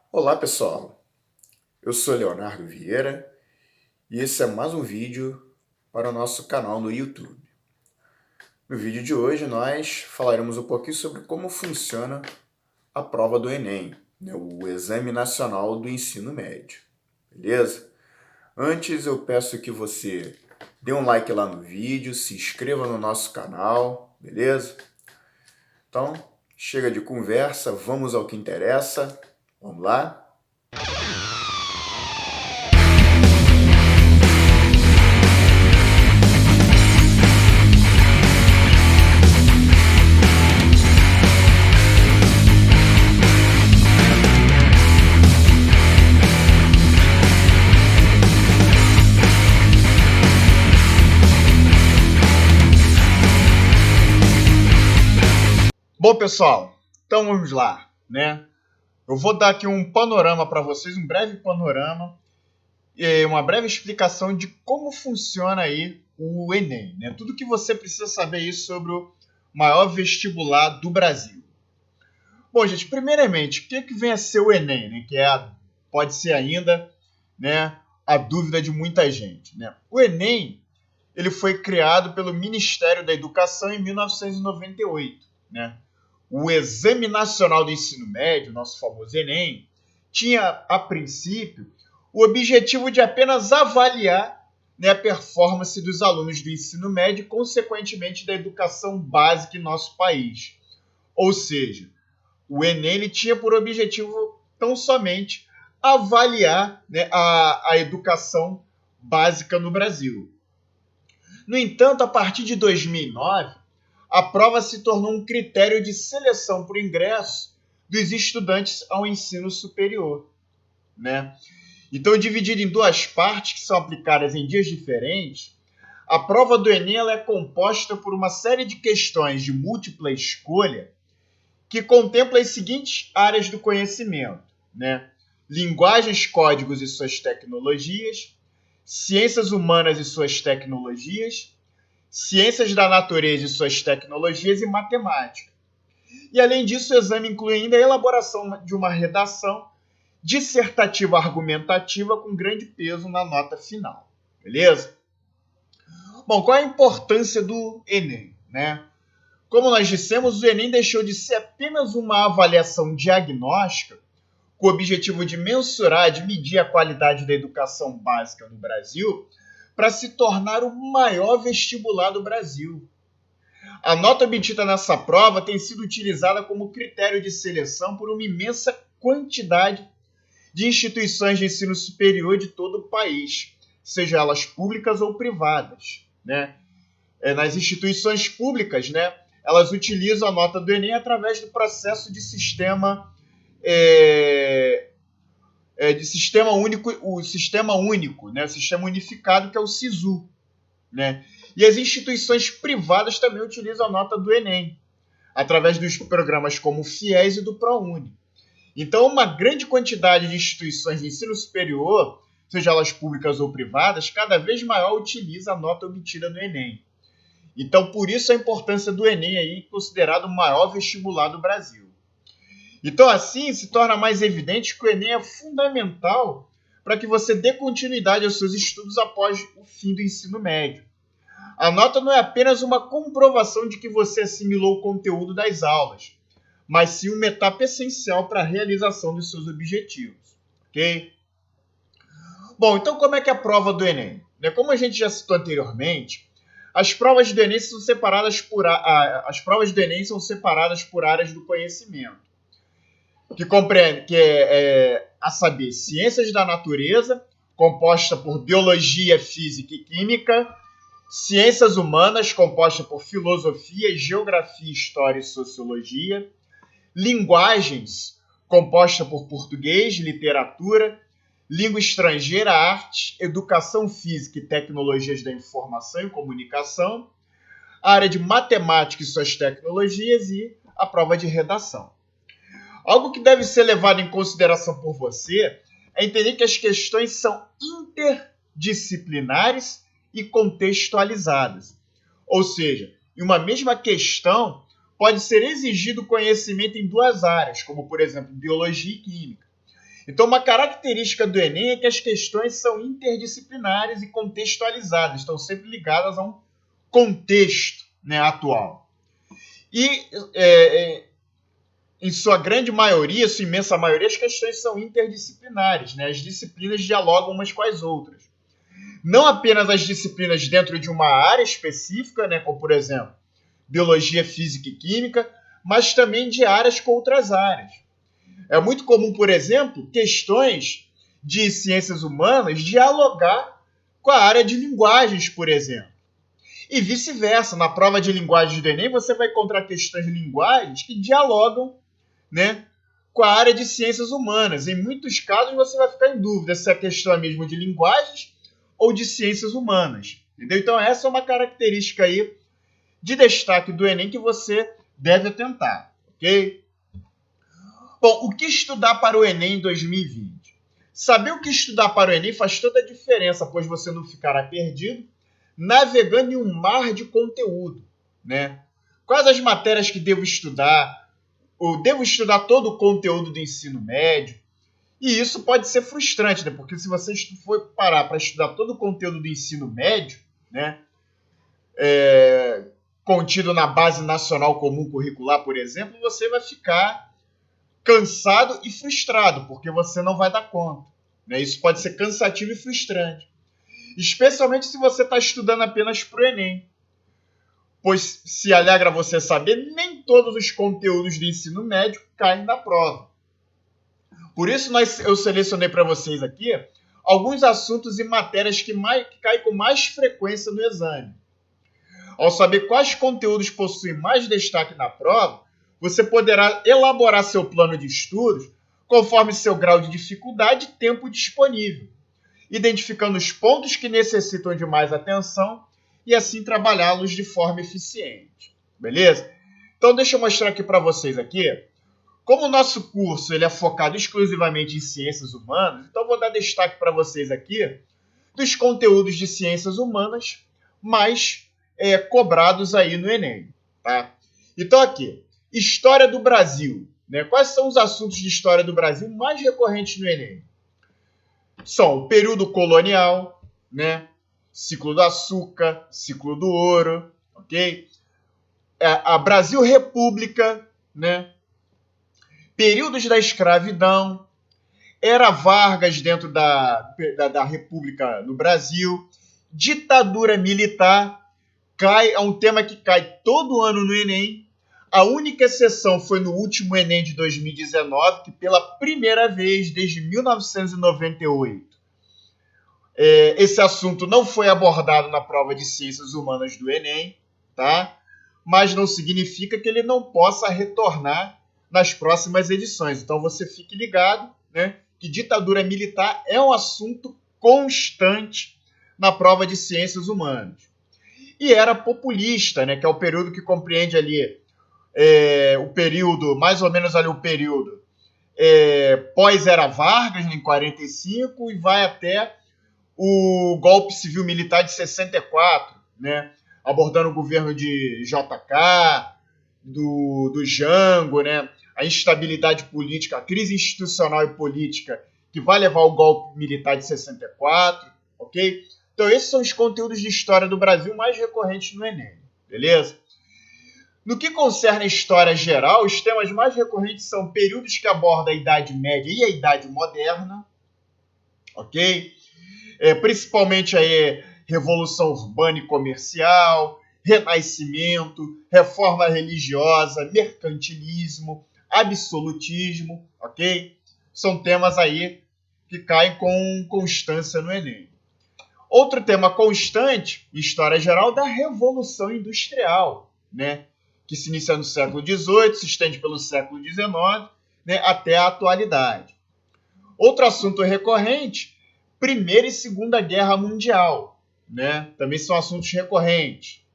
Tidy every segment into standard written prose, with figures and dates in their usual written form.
Olá pessoal, eu sou Leonardo Vieira e esse é mais um vídeo para o nosso canal no YouTube. No vídeo de hoje nós falaremos um pouquinho sobre como funciona a prova do Enem, né, o Exame Nacional do Ensino Médio, beleza? Antes eu peço que você dê um like lá no vídeo, se inscreva no nosso canal, beleza? Então, chega de conversa, vamos ao que interessa, vamos lá? Bom, pessoal, então vamos lá, né? Eu vou dar aqui um panorama para vocês, um breve panorama e uma breve explicação de como funciona aí o Enem, né? Tudo que você precisa saber aí sobre o maior vestibular do Brasil. Bom, gente, primeiramente, o que vem a ser o Enem, né? Pode ser ainda, né, a dúvida de muita gente, né? O Enem, ele foi criado pelo Ministério da Educação em 1998, né? O Exame Nacional do Ensino Médio, nosso famoso Enem, tinha, a princípio, o objetivo de apenas avaliar, né, a performance dos alunos do ensino médio e, consequentemente, da educação básica em nosso país. Ou seja, o Enem ele tinha por objetivo tão somente avaliar, né, a educação básica no Brasil. No entanto, a partir de 2009, a prova se tornou um critério de seleção para o ingresso dos estudantes ao ensino superior, né? Então, dividida em duas partes que são aplicadas em dias diferentes, a prova do Enem ela é composta por uma série de questões de múltipla escolha que contempla as seguintes áreas do conhecimento, né? Linguagens, códigos e suas tecnologias, ciências humanas e suas tecnologias, ciências da natureza e suas tecnologias e matemática. E, além disso, o exame inclui ainda a elaboração de uma redação dissertativa argumentativa com grande peso na nota final. Beleza? Bom, qual é a importância do Enem, né? Como nós dissemos, o Enem deixou de ser apenas uma avaliação diagnóstica com o objetivo de mensurar, de medir a qualidade da educação básica no Brasil, para se tornar o maior vestibular do Brasil. A nota obtida nessa prova tem sido utilizada como critério de seleção por uma imensa quantidade de instituições de ensino superior de todo o país, seja elas públicas ou privadas, né? Nas instituições públicas, né, elas utilizam a nota do Enem através do processo de sistema único, o sistema único, né, o sistema unificado que é o SISU, né? E as instituições privadas também utilizam a nota do Enem, através dos programas como o FIES e do ProUni. Então, uma grande quantidade de instituições de ensino superior, seja elas públicas ou privadas, cada vez maior utiliza a nota obtida no Enem. Então, por isso a importância do Enem aí, considerado o maior vestibular do Brasil. Então, assim, se torna mais evidente que o Enem é fundamental para que você dê continuidade aos seus estudos após o fim do ensino médio. A nota não é apenas uma comprovação de que você assimilou o conteúdo das aulas, mas sim uma etapa essencial para a realização dos seus objetivos. Ok? Bom, então como é que é a prova do Enem? Como a gente já citou anteriormente, as provas do Enem são separadas as provas do Enem são separadas por áreas do conhecimento, que compreende a saber, ciências da natureza, composta por biologia, física e química, ciências humanas, composta por filosofia, geografia, história e sociologia, linguagens, composta por português, literatura, língua estrangeira, arte, educação física e tecnologias da informação e comunicação, a área de matemática e suas tecnologias e a prova de redação. Algo que deve ser levado em consideração por você é entender que as questões são interdisciplinares e contextualizadas. Ou seja, em uma mesma questão pode ser exigido conhecimento em duas áreas, como, por exemplo, biologia e química. Então, uma característica do Enem é que as questões são interdisciplinares e contextualizadas, estão sempre ligadas a um contexto, né, atual. E, em sua grande maioria, sua imensa maioria, as questões são interdisciplinares, né? As disciplinas dialogam umas com as outras. Não apenas as disciplinas dentro de uma área específica, né, como, por exemplo, biologia, física e química, mas também de áreas com outras áreas. É muito comum, por exemplo, questões de ciências humanas dialogar com a área de linguagens, por exemplo. E vice-versa. Na prova de linguagens do Enem, você vai encontrar questões de linguagens que dialogam, né, com a área de ciências humanas. Em muitos casos, você vai ficar em dúvida se a questão é mesmo de linguagens ou de ciências humanas. Entendeu? Então, essa é uma característica aí de destaque do Enem que você deve atentar. Ok? Bom, o que estudar para o Enem em 2020? Saber o que estudar para o Enem faz toda a diferença, pois você não ficará perdido navegando em um mar de conteúdo, né? Quais as matérias que devo estudar? Eu devo estudar todo o conteúdo do ensino médio? E isso pode ser frustrante, né? Porque se você for parar para estudar todo o conteúdo do ensino médio, né, contido na Base Nacional Comum Curricular, por exemplo, você vai ficar cansado e frustrado, porque você não vai dar conta, né? Isso pode ser cansativo e frustrante. Especialmente se você está estudando apenas para o Enem. Pois, se alegra você saber, nem todos os conteúdos do ensino médio caem na prova. Por isso, eu selecionei para vocês aqui alguns assuntos e matérias que caem com mais frequência no exame. Ao saber quais conteúdos possuem mais destaque na prova, você poderá elaborar seu plano de estudos conforme seu grau de dificuldade e tempo disponível, identificando os pontos que necessitam de mais atenção e assim trabalhá-los de forma eficiente. Beleza? Então deixa eu mostrar aqui para vocês aqui. Como o nosso curso ele é focado exclusivamente em ciências humanas, então eu vou dar destaque para vocês aqui dos conteúdos de ciências humanas mais cobrados aí no Enem. Tá? Então aqui, História do Brasil. Né? Quais são os assuntos de História do Brasil mais recorrentes no Enem? São o período colonial, né? Ciclo do açúcar, ciclo do ouro, ok? A Brasil República, né? Períodos da escravidão, era Vargas dentro da República no Brasil, ditadura militar, é um tema que cai todo ano no Enem. A única exceção foi no último Enem de 2019, que pela primeira vez desde 1998, esse assunto não foi abordado na prova de Ciências Humanas do Enem, tá? Mas não significa que ele não possa retornar nas próximas edições. Então você fique ligado, né, que ditadura militar é um assunto constante na prova de Ciências Humanas. E era populista, né, que é o período que compreende ali o período, mais ou menos ali o período pós-era Vargas, em 45, e vai até o golpe civil-militar de 64, né, abordando o governo de JK, do Jango, né, a instabilidade política, a crise institucional e política que vai levar ao golpe militar de 64, ok? Então esses são os conteúdos de história do Brasil mais recorrentes no Enem, beleza? No que concerne a história geral, os temas mais recorrentes são períodos que abordam a Idade Média e a Idade Moderna, ok? Principalmente aí Revolução Urbana e Comercial, Renascimento, Reforma Religiosa, Mercantilismo, Absolutismo, ok? São temas aí que caem com constância no Enem. Outro tema constante, história geral, da Revolução Industrial, né? Que se inicia no século XVIII, se estende pelo século XIX, né? Até a atualidade. Outro assunto recorrente, Primeira e Segunda Guerra Mundial, né? Também são assuntos recorrentes.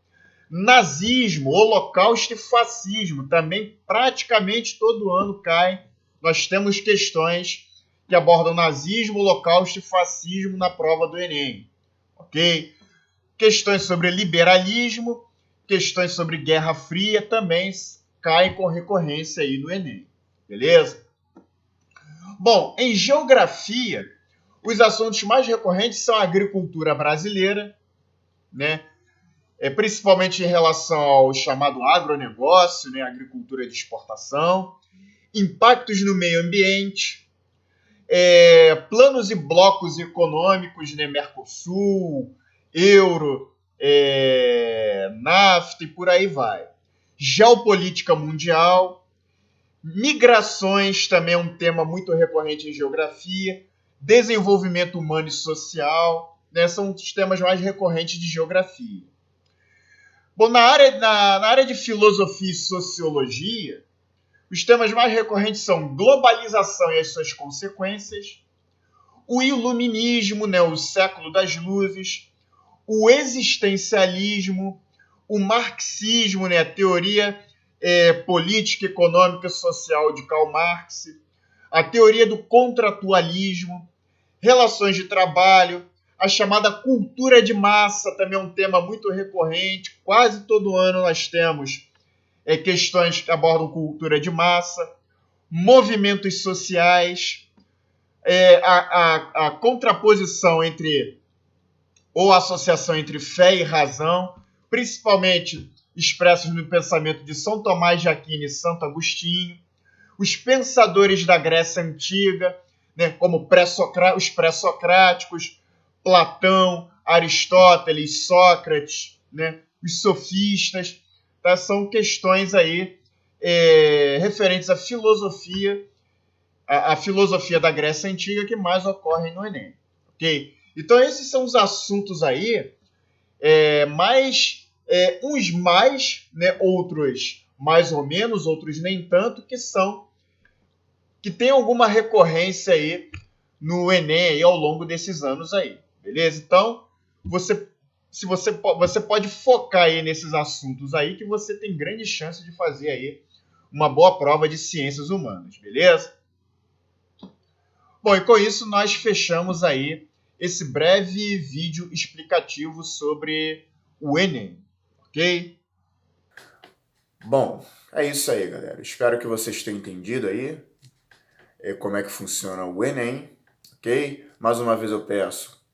Nazismo, Holocausto e Fascismo, também praticamente todo ano cai. Nós temos questões que abordam nazismo, Holocausto e Fascismo na prova do Enem, ok? Questões sobre liberalismo, questões sobre Guerra Fria também caem com recorrência aí no Enem, beleza? Bom, em geografia, os assuntos mais recorrentes são a agricultura brasileira, né? Principalmente em relação ao chamado agronegócio, né? Agricultura de exportação, impactos no meio ambiente, planos e blocos econômicos, né? Mercosul, Euro, NAFTA e por aí vai. Geopolítica mundial, migrações também é um tema muito recorrente em geografia, desenvolvimento humano e social, né? São os temas mais recorrentes de geografia. Bom, na área de filosofia e sociologia, os temas mais recorrentes são globalização e as suas consequências, o iluminismo, né, o século das luzes, o existencialismo, o marxismo, né, a teoria política, econômica e social de Karl Marx, a teoria do contratualismo, relações de trabalho, a chamada cultura de massa, também é um tema muito recorrente. Quase todo ano nós temos questões que abordam cultura de massa, movimentos sociais, a contraposição entre, ou associação entre fé e razão, principalmente expressos no pensamento de São Tomás de Aquino e Santo Agostinho, os pensadores da Grécia Antiga, né, como os pré-socráticos, Platão, Aristóteles, Sócrates, né, os sofistas, tá? São questões aí referentes à filosofia, a filosofia da Grécia Antiga que mais ocorrem no Enem. Okay? Então esses são os assuntos aí, uns mais, né, outros mais ou menos, outros nem tanto, que tem alguma recorrência aí no Enem aí ao longo desses anos aí, beleza? Então, você pode focar aí nesses assuntos aí que você tem grande chance de fazer aí uma boa prova de ciências humanas, beleza? Bom, e com isso nós fechamos aí esse breve vídeo explicativo sobre o Enem, ok? Bom, é isso aí, galera. Espero que vocês tenham entendido aí como é que funciona o Enem, ok? Mais uma vez eu peço,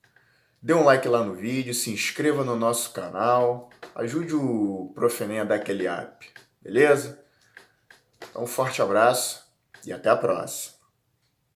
dê um like lá no vídeo, se inscreva no nosso canal, ajude o Prof. Enem a dar aquele up, beleza? Então, um forte abraço e até a próxima.